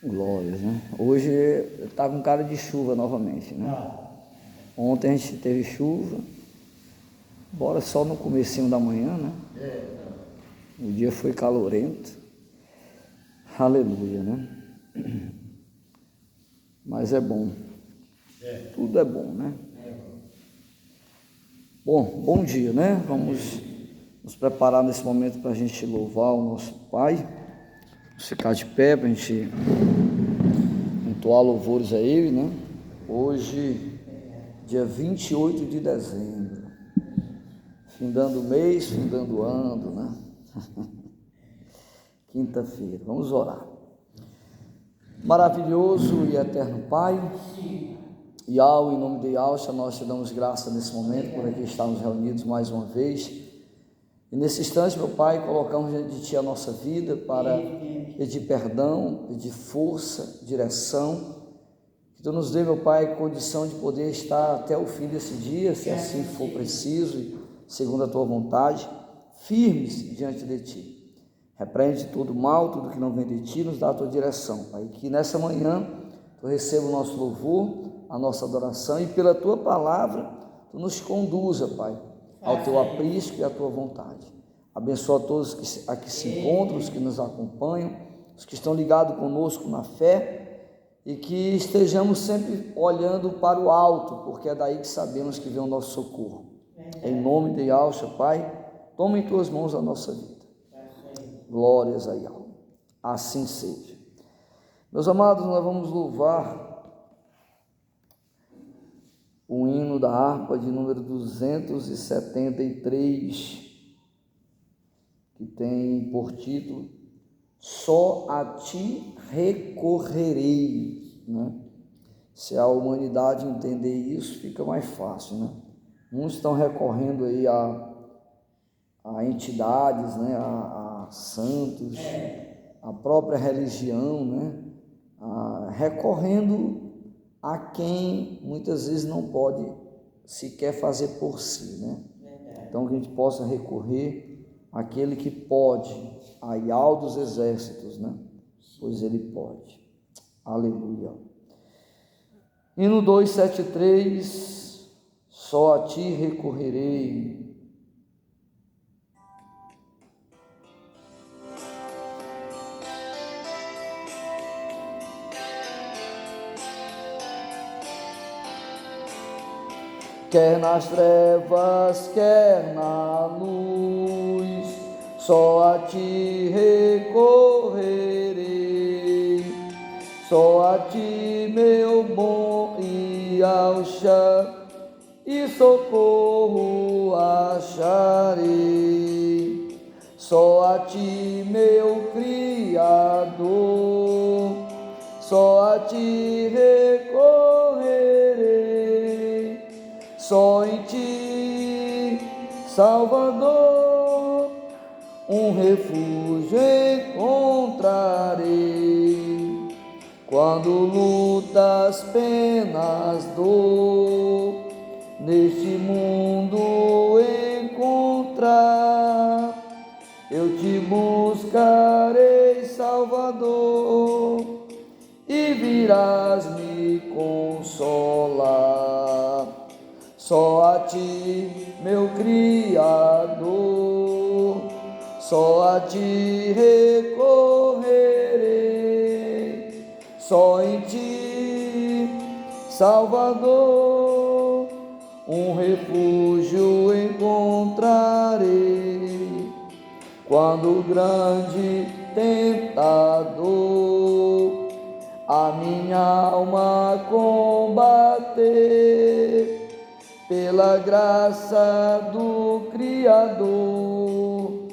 Glórias, né? Hoje está com cara de chuva novamente, né? Ontem a gente teve chuva, embora só no comecinho da manhã, né? O dia foi calorento. Aleluia, né? Mas é bom. Tudo é bom, né? Bom dia, né? Vamos nos preparar nesse momento para a gente louvar o nosso Pai. Vamos ficar de pé para a gente entoar louvores a Ele, né? Hoje, dia 28 de dezembro, findando o mês, findando o ano, né? Quinta-feira, vamos orar. Maravilhoso e eterno Pai, e em nome de Yahshua, nós te damos graça nesse momento por aqui estarmos reunidos mais uma vez. E nesse instante, meu Pai, colocamos diante de Ti a nossa vida para pedir perdão, pedir força, direção. Que Tu nos dê, meu Pai, condição de poder estar até o fim desse dia, se assim for preciso e segundo a Tua vontade, firmes diante de Ti. Repreende todo mal, tudo que não vem de Ti, nos dá a Tua direção, Pai. Que nessa manhã Tu receba o nosso louvor, a nossa adoração e pela Tua palavra Tu nos conduza, Pai, ao Teu aprisco e à Tua vontade. Abençoa todos que aqui se encontram, os que nos acompanham, os que estão ligados conosco na fé e que estejamos sempre olhando para o alto, porque é daí que sabemos que vem o nosso socorro. Em nome de Yahshua, Pai, toma em Tuas mãos a nossa vida. Glórias a Yahweh. Assim seja. Meus amados, nós vamos louvar o hino da harpa de número 273, que tem por título Só a Ti recorrerei, né? Se a humanidade entender isso, fica mais fácil, né? Muitos estão recorrendo aí a entidades, né? A santos, a própria religião, né? Recorrendo a quem muitas vezes não pode sequer fazer por si, né? Então que a gente possa recorrer àquele que pode, a Yahweh dos exércitos, né? Pois Ele pode. Aleluia. Hino 273, só a Ti recorrerei. Quer nas trevas, quer na luz, só a Ti recorrerei. Só a Ti, meu bom Yahshua, e socorro acharei. Só a Ti, meu Criador, só a Ti recorrerei. Só em Ti, Salvador, um refúgio encontrarei. Quando lutas, penas, dor, neste mundo encontrar, eu Te buscarei, Salvador, e virás me consolar. Só a Ti, meu Criador, só a Ti recorrerei. Só em Ti, Salvador, um refúgio encontrarei. Quando o grande tentador a minha alma combater, pela graça do Criador,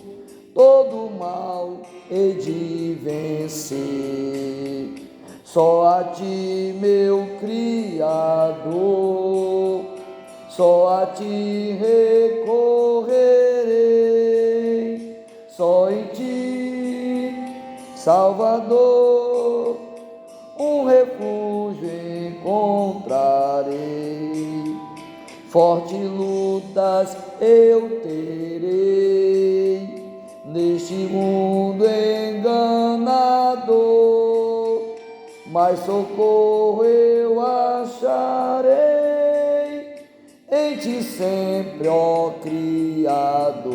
todo mal hei de vencer. Só a Ti, meu Criador, só a Ti recorrerei. Só em Ti, Salvador, um refúgio encontrarei. Fortes lutas eu terei neste mundo enganador, mas socorro eu acharei em ti sempre, ó Criador.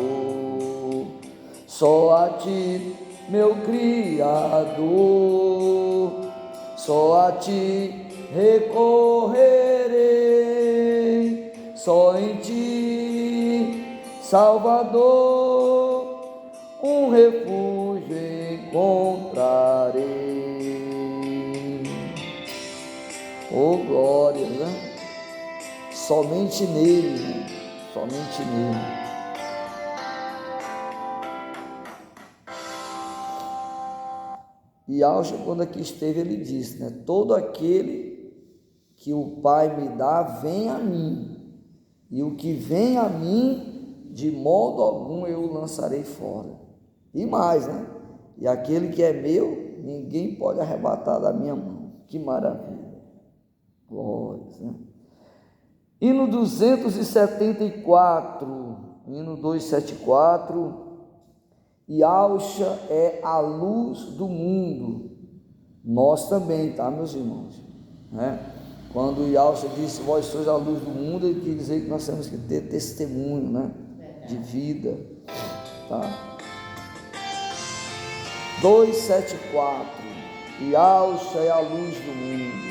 Só a ti, meu Criador, só a ti recorrerei, só em ti, Salvador, um refúgio encontrarei. Oh glória, né? Somente nele, né? Somente nele. E Aucha, quando aqui esteve, ele disse, né? Todo aquele que o Pai me dá, vem a mim, e o que vem a mim, de modo algum eu o lançarei fora. E mais, né? E aquele que é meu, ninguém pode arrebatar da minha mão. Que maravilha. Glórias, né? Hino 274, hino 274, e Aucha é a luz do mundo. Nós também, tá, meus irmãos? Né? Quando o Aucha disse, vós sois a luz do mundo, ele quer dizer que nós temos que ter testemunho, né? De vida, tá? 274, e Aucha é a luz do mundo.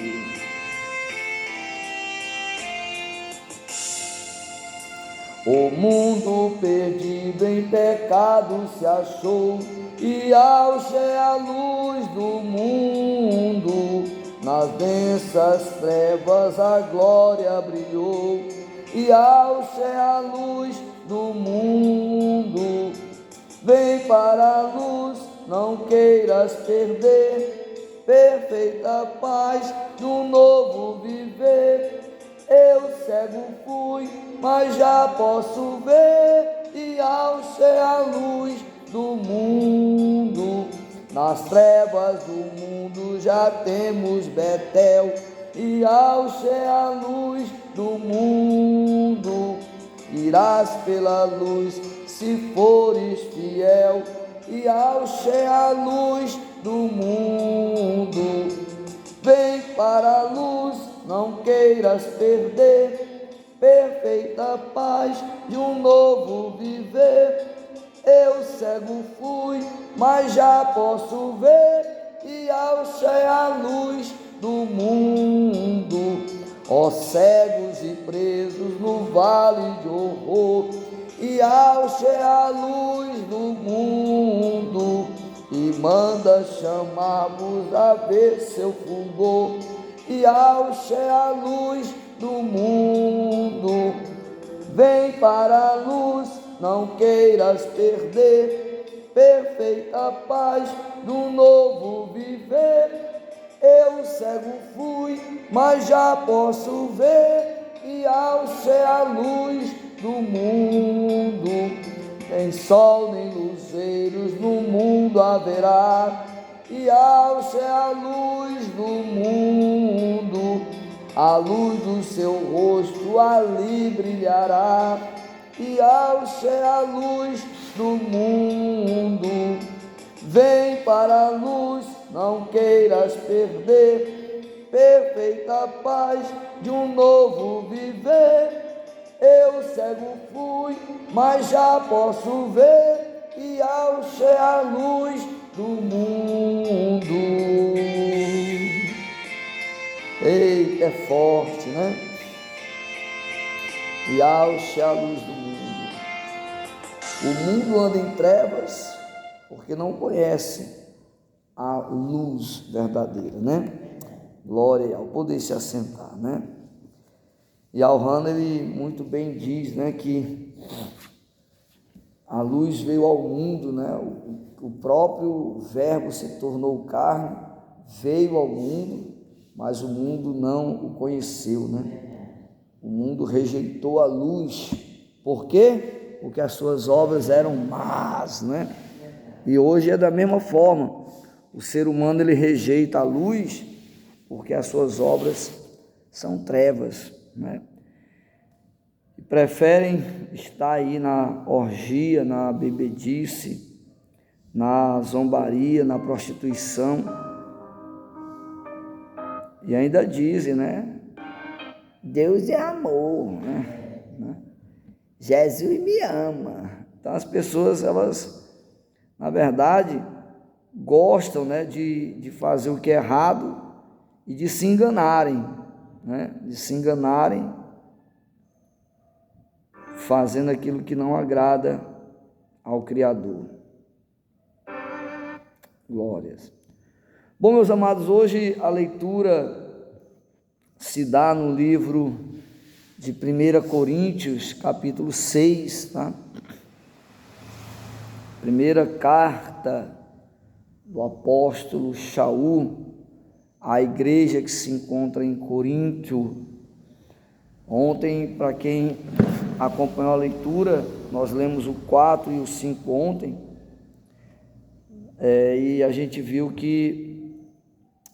O mundo perdido em pecado se achou, e Aucha é a luz do mundo. Nas densas trevas a glória brilhou, e Aucha é a luz do mundo. Vem para a luz, não queiras perder, perfeita paz do novo viver. Eu cego fui, mas já posso ver, e Aucha é a luz do mundo. Nas trevas do mundo já temos Betel, e Aucha é a luz do mundo. Irás pela luz se fores fiel, e Aucha é a luz do mundo. Vem para a luz, não queiras perder, perfeita paz de um novo viver. Eu cego fui, mas já posso ver, e Aucha é a luz do mundo. Ó cegos e presos no vale de horror, e Aucha é a luz do mundo. E manda chamar-vos a ver seu fulgor, e Aucha é a luz do mundo. Vem para a luz, não queiras perder, perfeita paz do novo viver. Eu cego fui, mas já posso ver, e Aucha é a luz do mundo. Nem sol nem luzeiros no mundo haverá, e Aucha é a luz do mundo. A luz do seu rosto ali brilhará, e Aucha é a luz do mundo. Vem para a luz, não queiras perder, perfeita paz de um novo viver. Eu cego fui, mas já posso ver, e Aucha é a luz do mundo. Eita, é forte, né? E Aucha é a luz do mundo. O mundo anda em trevas porque não conhece a luz verdadeira, né? Glória ao poder se assentar, né? E Al-Han, ele muito bem diz, né, que a luz veio ao mundo, né? O próprio Verbo se tornou carne, veio ao mundo, mas o mundo não o conheceu, né? O mundo rejeitou a luz. Por quê? Porque as suas obras eram más, né? E hoje é da mesma forma. O ser humano, ele rejeita a luz porque as suas obras são trevas, né? E preferem estar aí na orgia, na bebedice, na zombaria, na prostituição, E ainda dizem, né? Deus é amor, né? Jesus me ama. Então as pessoas, elas, na verdade, gostam, né, de fazer o que é errado e de se enganarem, né? De se enganarem fazendo aquilo que não agrada ao Criador. Glórias. Bom, meus amados, hoje a leitura se dá no livro de 1 Coríntios, capítulo 6, tá? Primeira carta do apóstolo Shaul à igreja que se encontra em Coríntio. Ontem, para quem acompanhou a leitura, nós lemos o 4 e o 5 ontem, e a gente viu que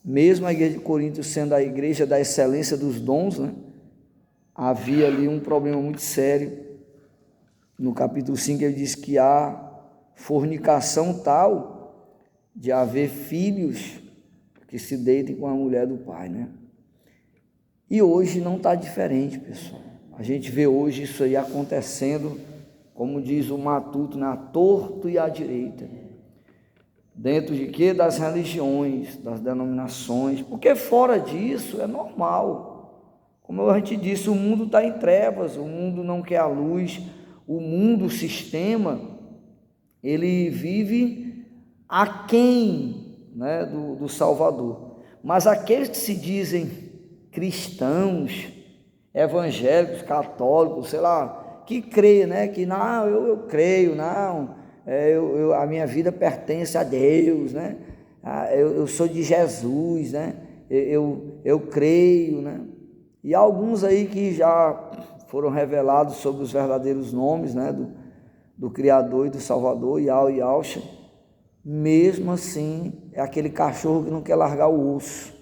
mesmo a igreja de Coríntio sendo a igreja da excelência dos dons, né, havia ali um problema muito sério. No capítulo 5 ele diz que há fornicação tal de haver filhos que se deitem com a mulher do pai, né? E hoje não está diferente, pessoal. A gente vê hoje isso aí acontecendo, como diz o Matuto, na torto e à direita. Dentro de quê? Das religiões, das denominações, porque fora disso é normal. Como a gente disse, o mundo está em trevas, o mundo não quer a luz, o mundo, o sistema, ele vive aquém, né, do Salvador. Mas aqueles que se dizem cristãos, evangélicos, católicos, sei lá, que creem, né, que não, eu creio, não, a minha vida pertence a Deus, né? Eu sou de Jesus, né? Eu creio, né? E alguns aí que já foram revelados sobre os verdadeiros nomes, né? Do Criador e do Salvador, Yahweh e Yahshua, mesmo assim é aquele cachorro que não quer largar o osso.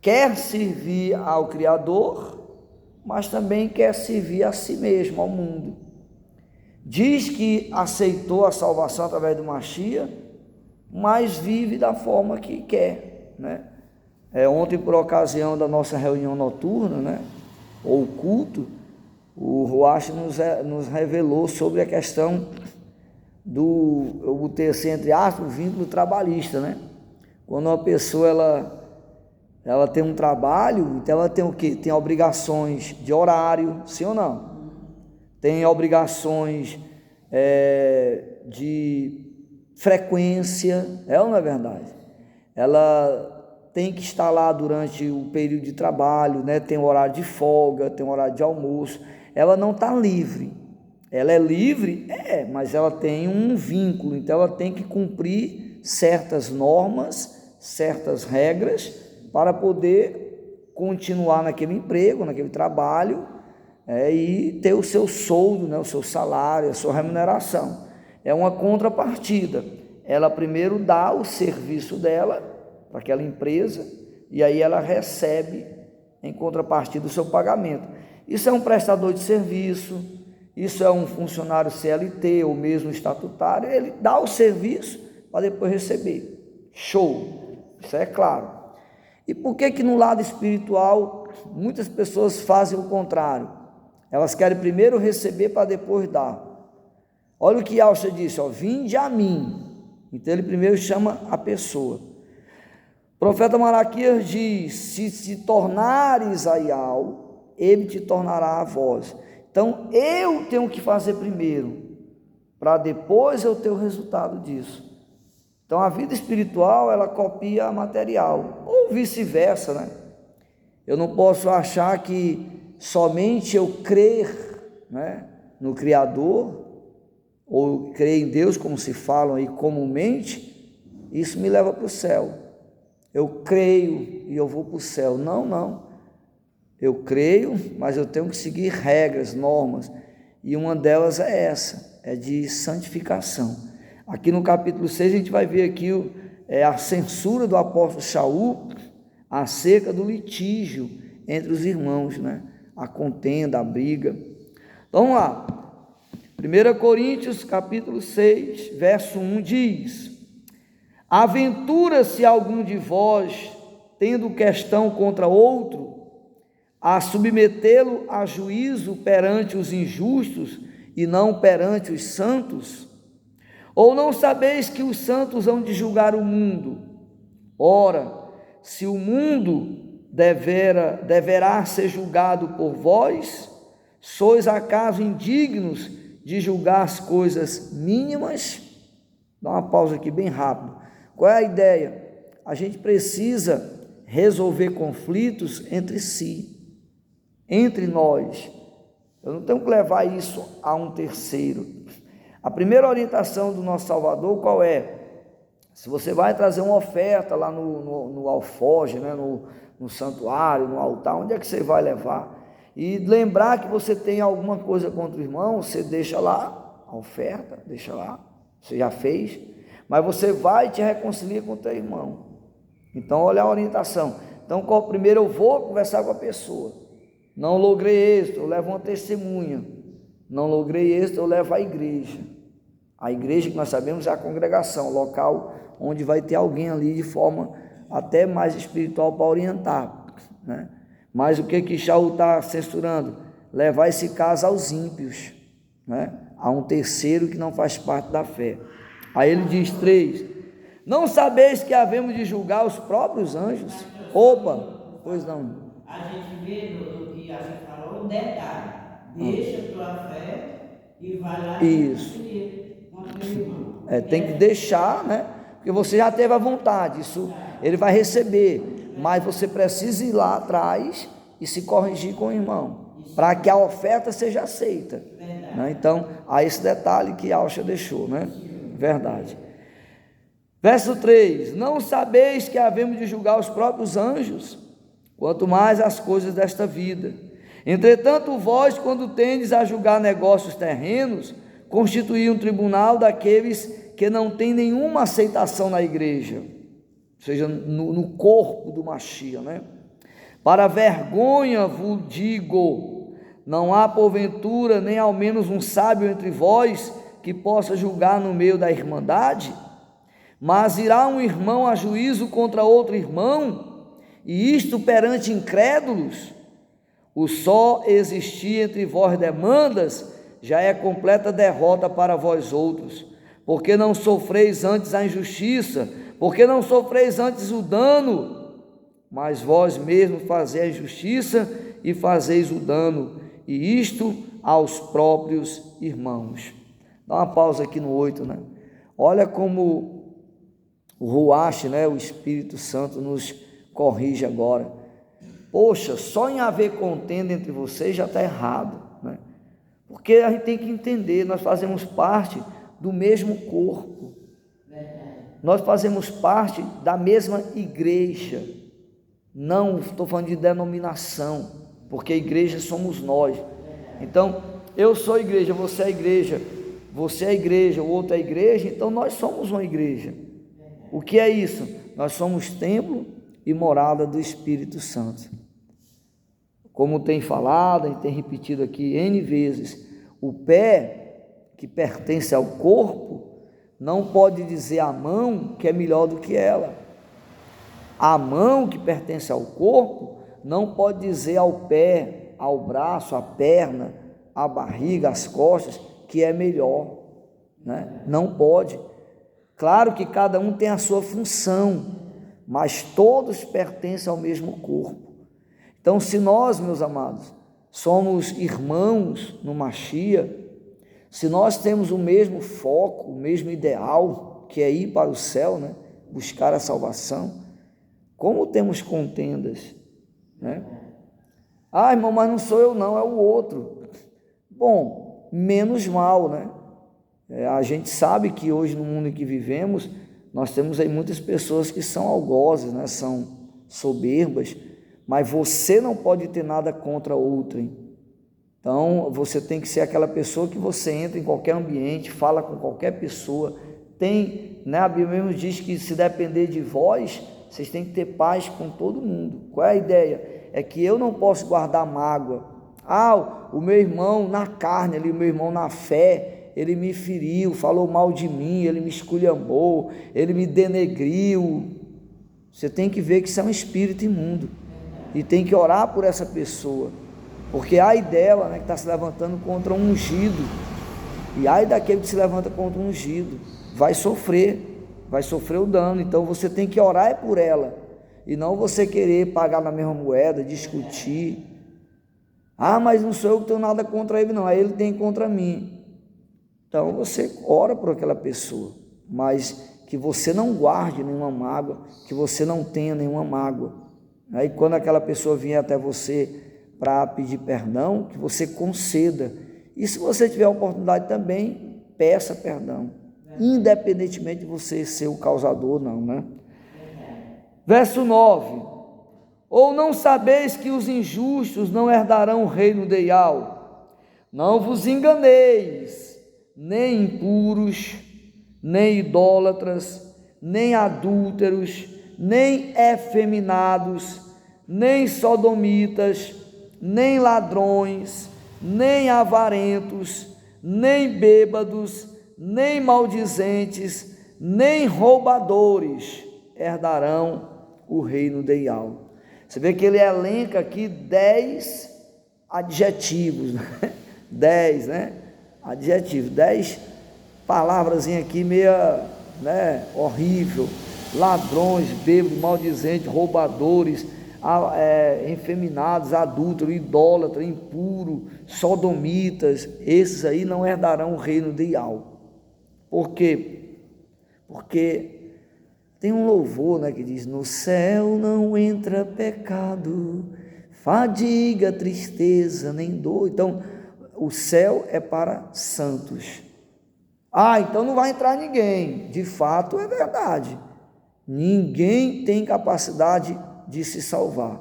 Quer servir ao Criador, mas também quer servir a si mesmo, ao mundo. Diz que aceitou a salvação através do Mashiach, mas vive da forma que quer, né? Ontem, por ocasião da nossa reunião noturna, né, ou culto, o Ruach nos revelou sobre a questão eu botei assim entre aspas, o vínculo trabalhista, né? Quando uma pessoa ela tem um trabalho, então ela tem o quê? Tem obrigações de horário, sim ou não? Tem obrigações de frequência, ou não é verdade? Ela tem que estar lá durante o período de trabalho, né? Tem um horário de folga, tem um horário de almoço. Ela não está livre. Ela é livre? Mas ela tem um vínculo, então ela tem que cumprir certas normas, certas regras, para poder continuar naquele emprego, naquele trabalho, e ter o seu soldo, né, o seu salário, a sua remuneração. É uma contrapartida. Ela primeiro dá o serviço dela para aquela empresa e aí ela recebe em contrapartida o seu pagamento. Isso é um prestador de serviço, isso é um funcionário CLT ou mesmo estatutário, ele dá o serviço para depois receber. Show! Isso é claro. E por que no lado espiritual muitas pessoas fazem o contrário? Elas querem primeiro receber para depois dar. Olha o que Yahshua disse, vinde a mim. Então ele primeiro chama a pessoa. O profeta Malaquias diz, se tornares a Yahweh, ele te tornará a vós. Então eu tenho que fazer primeiro, para depois eu ter o resultado disso. Então a vida espiritual, ela copia a material, ou vice-versa, né? Eu não posso achar que somente eu crer, né, no Criador, ou crer em Deus, como se falam aí comumente, isso me leva para o céu. Eu creio e eu vou para o céu. Não. Eu creio, mas eu tenho que seguir regras, normas, e uma delas é essa, é de santificação. Aqui no capítulo 6 a gente vai ver aqui a censura do apóstolo Shaul acerca do litígio entre os irmãos, né? A contenda, a briga. Então, vamos lá. 1 Coríntios, capítulo 6, verso 1 diz: aventura-se algum de vós tendo questão contra outro, a submetê-lo a juízo perante os injustos e não perante os santos? Ou não sabeis que os santos hão de julgar o mundo? Ora, se o mundo deverá ser julgado por vós, sois acaso indignos de julgar as coisas mínimas? Dá uma pausa aqui bem rápido. Qual é a ideia? A gente precisa resolver conflitos entre si, entre nós. Eu não tenho que levar isso a um terceiro. A primeira orientação do nosso Salvador qual é? Se você vai trazer uma oferta lá no alfoge, né, no santuário, no altar, onde é que você vai levar? E lembrar que você tem alguma coisa contra o irmão, você deixa lá a oferta, deixa lá, você já fez, mas você vai e te reconcilia com o teu irmão. Então, olha a orientação. Então, primeiro eu vou conversar com a pessoa. Não logrei êxito, eu levo uma testemunha. Não logrei êxito, eu levo a igreja. A igreja que nós sabemos é a congregação, o local onde vai ter alguém ali de forma até mais espiritual para orientar, né? Mas o que Shaul está censurando? Levar esse caso aos ímpios, né? A um terceiro que não faz parte da fé. Aí ele diz 3: não sabeis que havemos de julgar os próprios anjos? Opa, pois não. A gente vê no que a gente falou, detalhe, deixa a tua fé e vai lá. Isso. Tem que deixar, né? Porque você já teve a vontade, isso ele vai receber, mas você precisa ir lá atrás e se corrigir com o irmão, para que a oferta seja aceita, né? Então, há esse detalhe que Alcha deixou, né? Verdade. Verso 3: não sabeis que havemos de julgar os próprios anjos, quanto mais as coisas desta vida. Entretanto, vós, quando tendes a julgar negócios terrenos, constituí um tribunal daqueles que não têm nenhuma aceitação na igreja, ou seja, no corpo do Mashiach, né? Para vergonha vos digo, não há porventura nem ao menos um sábio entre vós que possa julgar no meio da irmandade? Mas irá um irmão a juízo contra outro irmão, e isto perante incrédulos? O só existir entre vós demandas já é completa derrota para vós outros, porque não sofreis antes a injustiça, porque não sofreis antes o dano, mas vós mesmos fazeis a injustiça e fazeis o dano, e isto aos próprios irmãos. Dá uma pausa aqui no 8, né? Olha como o Ruach, né, o Espírito Santo nos corrige agora. Poxa, só em haver contenda entre vocês já está errado, né? Porque a gente tem que entender, nós fazemos parte do mesmo corpo, nós fazemos parte da mesma igreja. Não estou falando de denominação, porque a igreja somos nós. Então, eu sou a igreja, você é a igreja, você é a igreja, o outro é a igreja, então nós somos uma igreja. O que é isso? Nós somos templo e morada do Espírito Santo. Como tem falado e tem repetido aqui N vezes, o pé que pertence ao corpo não pode dizer à mão que é melhor do que ela. A mão que pertence ao corpo não pode dizer ao pé, ao braço, à perna, à barriga, às costas, que é melhor, né? Não pode. Claro que cada um tem a sua função, mas todos pertencem ao mesmo corpo. Então, se nós, meus amados, somos irmãos no Mashiach, se nós temos o mesmo foco, o mesmo ideal, que é ir para o céu, né? Buscar a salvação, como temos contendas, né? Ah, irmão, mas não sou eu não, é o outro. Bom, menos mal, né? A gente sabe que hoje no mundo em que vivemos, nós temos aí muitas pessoas que são algozes, né? São soberbas, mas você não pode ter nada contra outrem. Então, você tem que ser aquela pessoa que você entra em qualquer ambiente, fala com qualquer pessoa, tem, né? A Bíblia mesmo diz que se depender de vós, vocês têm que ter paz com todo mundo. Qual é a ideia? É que eu não posso guardar mágoa. Ah, o meu irmão na carne, ali, o meu irmão na fé, ele me feriu, falou mal de mim, ele me esculhambou, ele me denegriu. Você tem que ver que isso é um espírito imundo e tem que orar por essa pessoa, porque ai dela, né, que está se levantando contra um ungido, e ai daquele que se levanta contra um ungido, vai sofrer o dano. Então você tem que orar por ela, e não você querer pagar na mesma moeda, discutir. Ah, mas não sou eu que tenho nada contra ele, não, é ele que tem contra mim. Então você ora por aquela pessoa, mas que você não guarde nenhuma mágoa, que você não tenha nenhuma mágoa. Aí quando aquela pessoa vier até você para pedir perdão, que você conceda. E se você tiver a oportunidade também, peça perdão, independentemente de você ser o causador, não, né? Verso 9: ou não sabeis que os injustos não herdarão o reino de Iau? Não vos enganeis, nem impuros, nem idólatras, nem adúlteros, nem efeminados, nem sodomitas, nem ladrões, nem avarentos, nem bêbados, nem maldizentes, nem roubadores herdarão o reino de Iau. Você vê que ele elenca aqui 10 adjetivos, né? 10, né? Adjetivos, 10 palavras aqui meia, né, horrível. Ladrões, bêbados, maldizentes, roubadores, efeminados, adúlteros, idólatras, impuro, sodomitas, esses aí não herdarão o reino de Iau. Por quê? Porque tem um louvor, né, que diz: no céu não entra pecado, fadiga, tristeza, nem dor. Então o céu é para santos. Então não vai entrar ninguém. De fato é verdade, ninguém tem capacidade de se salvar.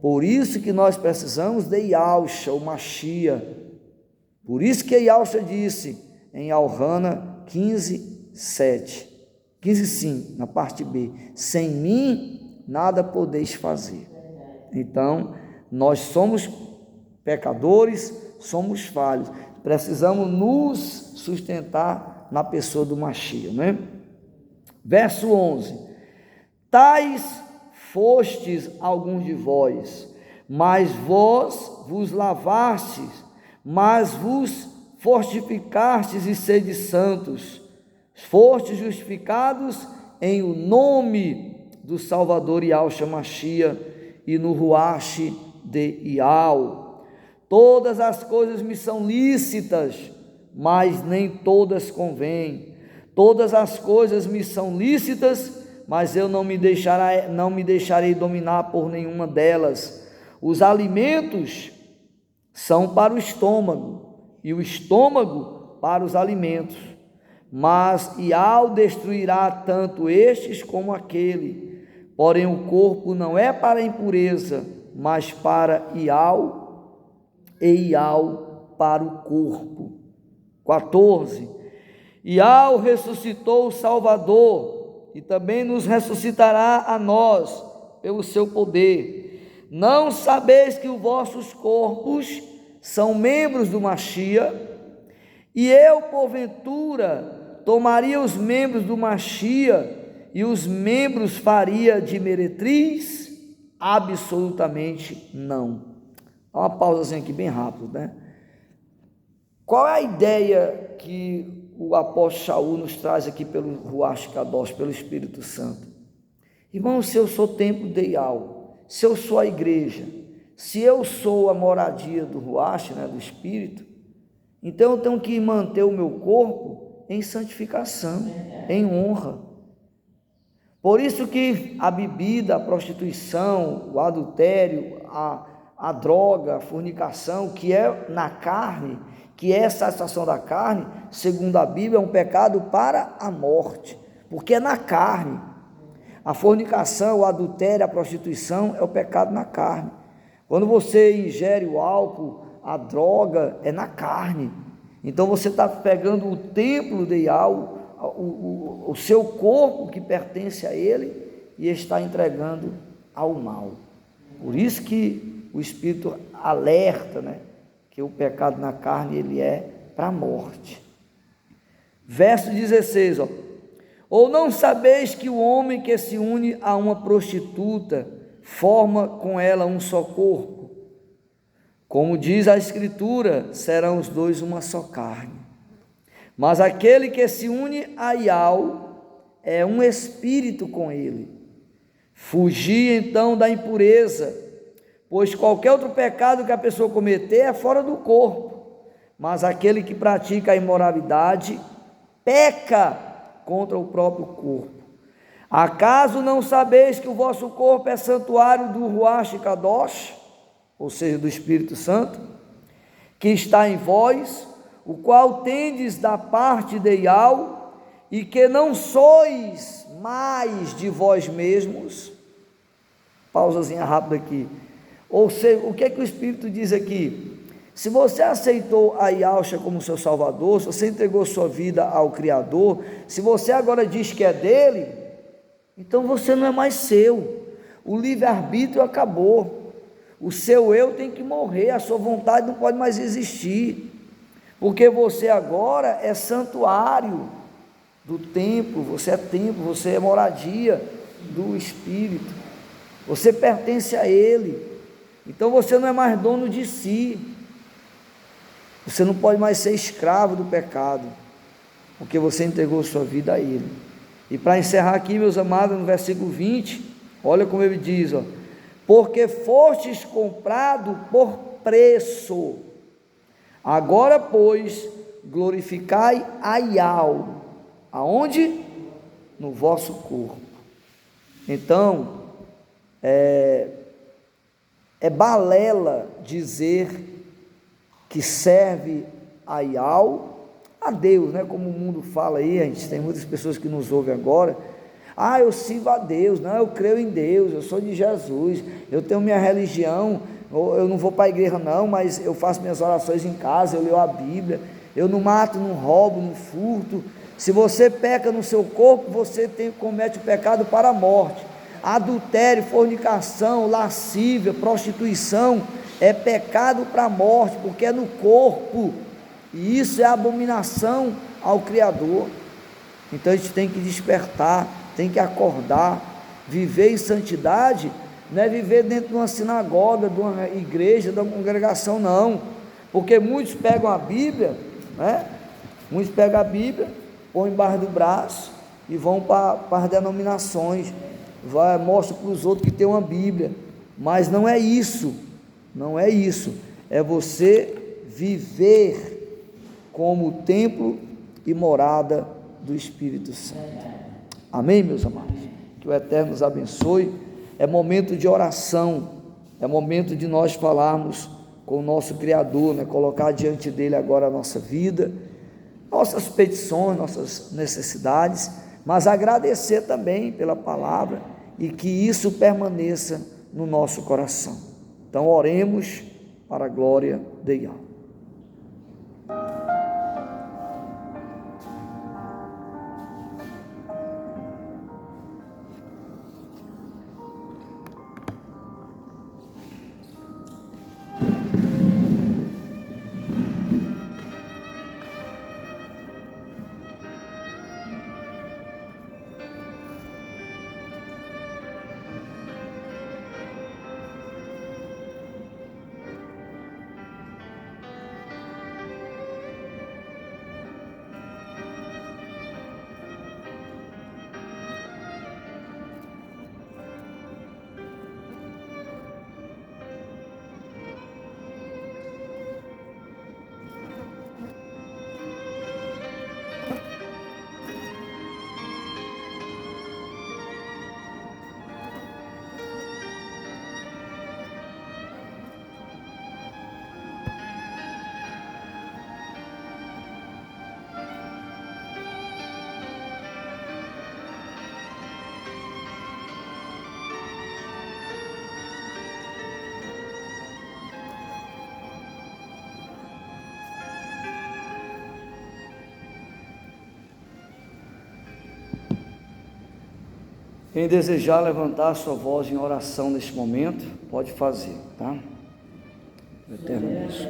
Por isso que nós precisamos de Yahushua, o Mashiach. Por isso que Yahushua disse em Alhana 15:7, 15:5, na parte B: sem mim nada podeis fazer. Então nós somos pecadores, somos falhos, precisamos nos sustentar na pessoa do Mashiach, né? Verso 11: tais fostes alguns de vós, mas vós vos lavastes, mas vos fortificastes e sede santos, fostes justificados em o nome do Salvador Yahushua Mashiach e no Ruach de Iau. Todas as coisas me são lícitas, mas nem todas convêm. Todas as coisas me são lícitas, mas eu não me deixarei dominar por nenhuma delas. Os alimentos são para o estômago, e o estômago para os alimentos, mas Iau destruirá tanto estes como aquele. Porém o corpo não é para a impureza, mas para Iau, e Iau para o corpo. 14. Iau ressuscitou o Salvador, e também nos ressuscitará a nós pelo seu poder. Não sabeis que os vossos corpos são membros do Mashiach? E eu, porventura, tomaria os membros do Mashiach e os membros faria de meretriz? Absolutamente não. Dá uma pausazinha aqui bem rápido, né? Qual é a ideia que o apóstolo Shaul nos traz aqui pelo Ruach Kadosh, pelo Espírito Santo? Irmão, se eu sou templo de Iau, se eu sou a igreja, se eu sou a moradia do Ruach, né, do Espírito, então eu tenho que manter o meu corpo em santificação, em honra. Por isso que a bebida, a prostituição, o adultério, a droga, a fornicação, que é na carne, que é a satisfação da carne, segundo a Bíblia, é um pecado para a morte, porque é na carne. A fornicação, o adultério, a prostituição é o pecado na carne. Quando você ingere o álcool, a droga, é na carne. Então você está pegando o templo de Iau, o seu corpo que pertence a ele, e está entregando ao mal. Por isso que o Espírito alerta, né, que o pecado na carne ele é para a morte. Verso 16, Ou não sabeis que o homem que se une a uma prostituta forma com ela um só corpo? Como diz a Escritura, serão os dois uma só carne. Mas aquele que se une a Iau é um espírito com ele. Fugi então da impureza, pois qualquer outro pecado que a pessoa cometer é fora do corpo, mas aquele que pratica a imoralidade peca contra o próprio corpo. Acaso não sabeis que o vosso corpo é santuário do Ruach Kadosh, ou seja, do Espírito Santo, que está em vós, o qual tendes da parte de Iau, e que não sois mais de vós mesmos? Pausazinha rápida aqui. Ou seja, o que é que o Espírito diz aqui? Se você aceitou a Yahshua como seu Salvador, se você entregou sua vida ao Criador, se você agora diz que é dele, então você não é mais seu. O livre-arbítrio acabou. O seu eu tem que morrer, a sua vontade não pode mais existir, porque você agora é santuário do templo, você é moradia do Espírito, você pertence a Ele. Então você não é mais dono de si, você não pode mais ser escravo do pecado, porque você entregou sua vida a Ele. E para encerrar aqui, meus amados, no versículo 20, olha como ele diz, ó: porque fostes comprado por preço, agora pois glorificai a Iau, aonde? No vosso corpo. Então, é balela dizer que serve a Iau, a Deus, né? Como o mundo fala aí, a gente tem muitas pessoas que nos ouvem agora: ah, eu sirvo a Deus, não, eu creio em Deus, eu sou de Jesus, eu tenho minha religião, eu não vou para a igreja não, mas eu faço minhas orações em casa, eu leio a Bíblia, eu não mato, não roubo, não furto. Se você peca no seu corpo, você comete o pecado para a morte. Adultério, fornicação, lascívia, prostituição é pecado para a morte, porque é no corpo, e isso é abominação ao Criador. Então a gente tem que despertar, tem que acordar. Viver em santidade não é viver dentro de uma sinagoga, de uma igreja, de uma congregação, não, porque muitos pegam a Bíblia, né? Muitos pegam a Bíblia, põem embaixo do braço e vão para as denominações, mostra para os outros que tem uma Bíblia, mas não é isso, é você viver como templo e morada do Espírito Santo. Amém, meus amados? Que o Eterno nos abençoe. É momento de oração, é momento de nós falarmos com o nosso Criador, né? Colocar diante dele agora a nossa vida, nossas petições, nossas necessidades, mas agradecer também pela palavra, e que isso permaneça no nosso coração. Então oremos para a glória de Yahweh. Quem desejar levantar a sua voz em oração neste momento, pode fazer, tá? Eterno Deus.